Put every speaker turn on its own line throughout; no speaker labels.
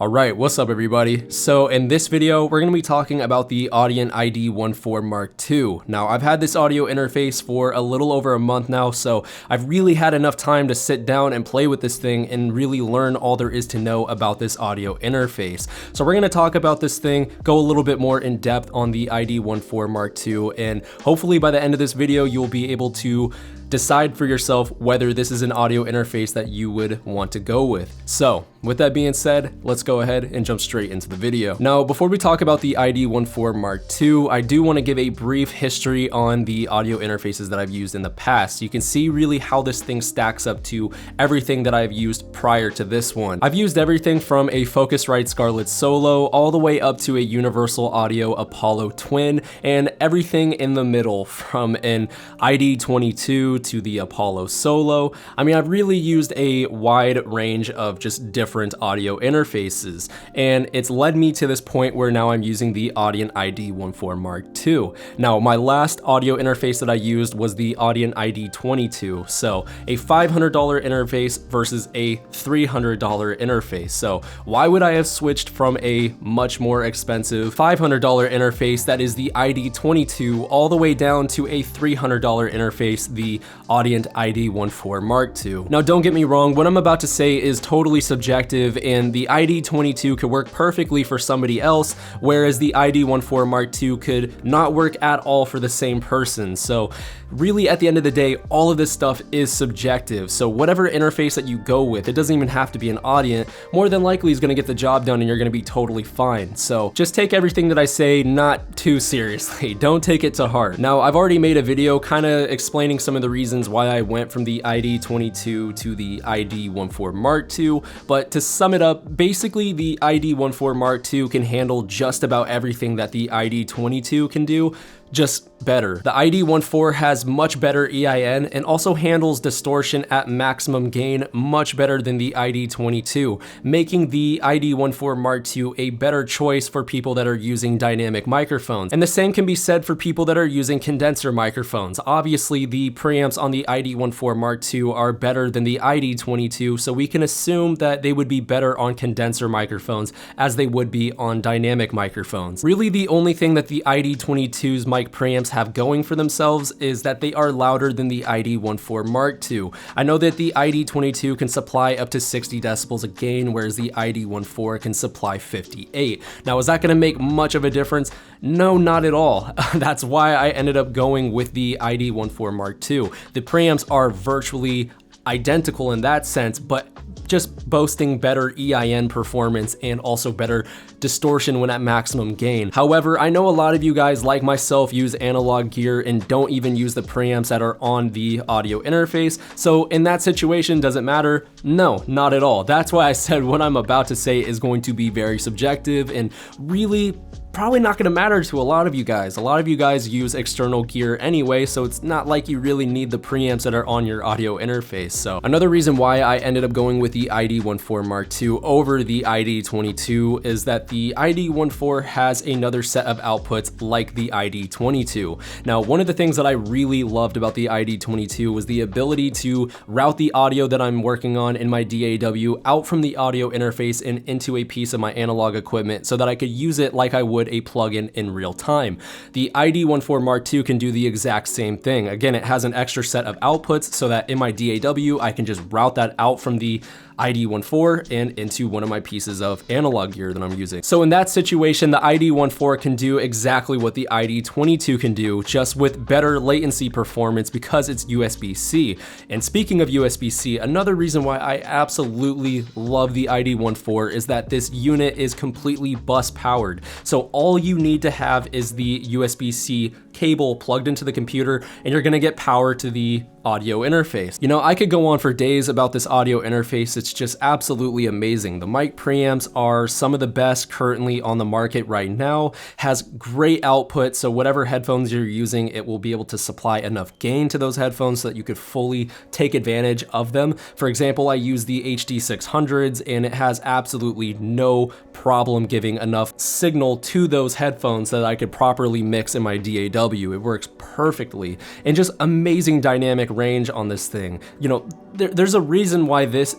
Alright, what's up everybody? So in this video, we're going to be talking about the Audient ID14 Mark II. Now, I've had this audio interface for a little over a month now, so I've really had enough time to sit down and play with this thing and really learn all there is to know about this audio interface. So we're going to talk about this thing, go a little bit more in depth on the ID14 Mark II, and hopefully by the end of this video, you'll be able to decide for yourself whether this is an audio interface that you would want to go with. So, with that being said, let's go ahead and jump straight into the video. Now, before we talk about the ID14 Mark II, I do want to give a brief history on the audio interfaces that I've used in the past. You can see really how this thing stacks up to everything that I've used prior to this one. I've used everything from a Focusrite Scarlett Solo all the way up to a Universal Audio Apollo Twin and everything in the middle from an ID22 to the Apollo Solo. I mean, I've really used a wide range of just different audio interfaces, and it's led me to this point where now I'm using the Audient ID14 Mark II. Now, my last audio interface that I used was the Audient ID22, so a $500 interface versus a $300 interface. So why would I have switched from a much more expensive $500 interface that is the ID22 all the way down to a $300 interface, the Audient ID14 Mark II. Now, don't get me wrong, what I'm about to say is totally subjective, and the ID22 could work perfectly for somebody else, whereas the ID14 Mark II could not work at all for the same person. So really, at the end of the day, all of this stuff is subjective. So whatever interface that you go with, it doesn't even have to be an Audient, more than likely is gonna get the job done and you're gonna be totally fine. So just take everything that I say not too seriously. Don't take it to heart. Now, I've already made a video kind of explaining some of the reasons why I went from the ID22 to the ID14 Mark II, but to sum it up, basically the ID14 Mark II can handle just about everything that the ID22 can do, just better. The ID14 has much better EIN and also handles distortion at maximum gain much better than the ID22, making the ID14 Mark II a better choice for people that are using dynamic microphones. And the same can be said for people that are using condenser microphones. Obviously, the preamps on the ID14 Mark II are better than the ID22, so we can assume that they would be better on condenser microphones as they would be on dynamic microphones. Really, the only thing that the ID22's mic preamps have going for themselves is that they are louder than the ID14 Mark II. I know that the ID22 can supply up to 60 decibels of gain, whereas the ID14 can supply 58. Now, is that going to make much of a difference? No, not at all. That's why I ended up going with the ID14 Mark II. The preamps are virtually identical in that sense, but just boasting better EIN performance and also better distortion when at maximum gain. However, I know a lot of you guys, like myself, use analog gear and don't even use the preamps that are on the audio interface. So in that situation, does it matter? No, not at all. That's why I said what I'm about to say is going to be very subjective and really probably not going to matter to a lot of you guys. A lot of you guys use external gear anyway, so it's not like you really need the preamps that are on your audio interface. So another reason why I ended up going with the ID14 Mark II over the ID22 is that the ID14 has another set of outputs like the ID22. Now, one of the things that I really loved about the ID22 was the ability to route the audio that I'm working on in my DAW out from the audio interface and into a piece of my analog equipment so that I could use it like I would a plugin in real time. The ID14 Mark II can do the exact same thing. Again, it has an extra set of outputs so that in my DAW, I can just route that out from the ID14 and into one of my pieces of analog gear that I'm using. So in that situation, the ID14 can do exactly what the ID22 can do, just with better latency performance because it's USB-C. And speaking of USB-C, another reason why I absolutely love the ID14 is that this unit is completely bus powered. So all you need to have is the USB-C cable plugged into the computer and you're gonna get power to the audio interface. You know, I could go on for days about this audio interface. It's just absolutely amazing. The mic preamps are some of the best currently on the market right now, has great output, so whatever headphones you're using, it will be able to supply enough gain to those headphones so that you could fully take advantage of them. For example, I use the HD600s and it has absolutely no problem giving enough signal to those headphones that I could properly mix in my DAW. It works perfectly and just amazing dynamic range on this thing. You know, there's a reason why this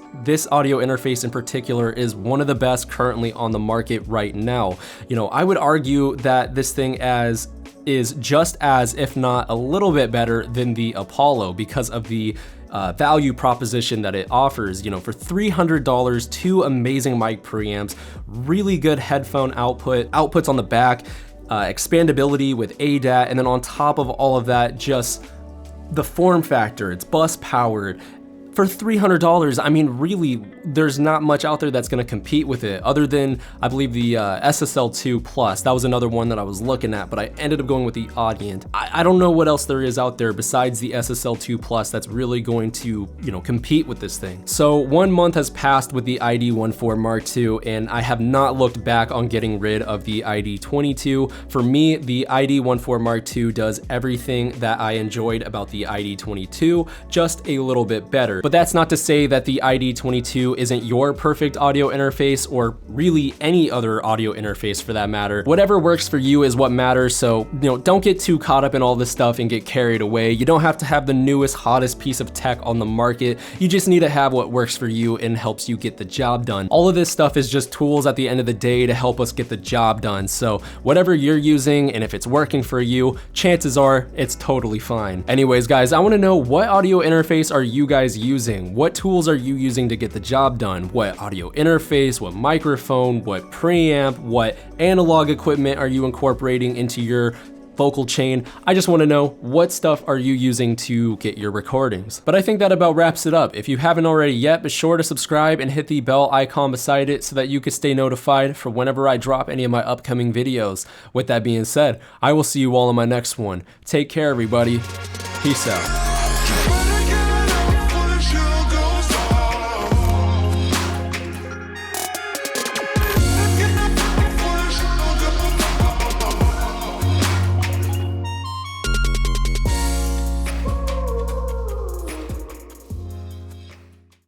audio interface in particular is one of the best currently on the market right now. You know, I would argue that this thing is just as, if not a little bit better than the Apollo because of the value proposition that it offers. You know, for $300, 2 amazing mic preamps, really good headphone outputs on the back, expandability with ADAT, and then on top of all of that, just the form factor. It's bus powered. For $300, I mean, really, there's not much out there that's gonna compete with it other than, I believe, the SSL2 Plus. That was another one that I was looking at, but I ended up going with the Audient. I don't know what else there is out there besides the SSL2 Plus that's really going to, you know, compete with this thing. So 1 month has passed with the ID14 Mark II, and I have not looked back on getting rid of the ID22. For me, the ID14 Mark II does everything that I enjoyed about the ID22, just a little bit better. But that's not to say that the ID22 isn't your perfect audio interface, or really any other audio interface for that matter. Whatever works for you is what matters, so, you know, don't get too caught up in all this stuff and get carried away. You don't have to have the newest, hottest piece of tech on the market. You just need to have what works for you and helps you get the job done. All of this stuff is just tools at the end of the day to help us get the job done. So whatever you're using, and if it's working for you, chances are it's totally fine. Anyways, guys, I wanna know, what audio interface are you guys using? What tools are you using to get the job done? What audio interface, what microphone, what preamp, what analog equipment are you incorporating into your vocal chain? I just want to know, what stuff are you using to get your recordings? But I think that about wraps it up. If you haven't already yet, be sure to subscribe and hit the bell icon beside it so that you can stay notified for whenever I drop any of my upcoming videos. With that being said, I will see you all in my next one. Take care, everybody. Peace out.